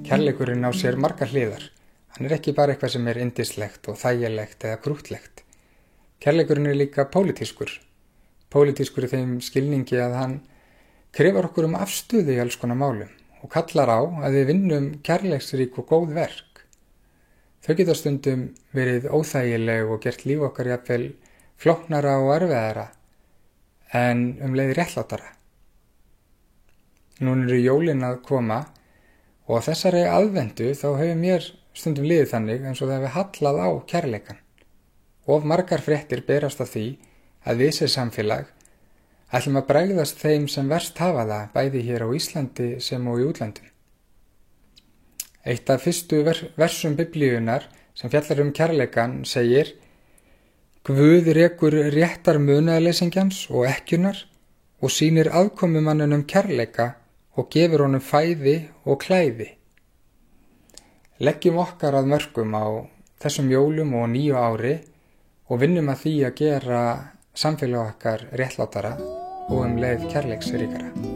Kærleikurinn á sér margar hliðar. Hann ekki bara eitthvað sem yndislegt og þægilegt eða krúttlegt. Kærleikurinn líka pólitískur. Pólitískur í þeim skilningi að hann krefur okkur afstöðu í alls konar málum og kallar á að við vinnum kærleiksrík og góð verk. Þau geta stundum verið óþægileg og gert líf okkar jafnvel flóknara og erfiðara en leið réttlátara. Nú eru jólin að koma og á þessari aðvendu þá hefur mér stundum liðið þannig eins og það hefur hallað á kærleikann. Of margar fréttir berast af því að við sem samfélag ætlum að bregðast þeim sem verst hafa það bæði hér á Íslandi sem og í útlöndum. Eitt af fyrstu versum Biblíunnar sem fjallar kærleikann segir: Guð rekur réttar munaðarleysingjans og ekkjunnar og sýnir aðkomumannunum kærleika og gefur honum fæði og klæði. Leggjum okkar að mörkum á þessum jólum og nýju ári og vinnum að því að gera samfélag okkar réttlátara og leið kærleiksríkara.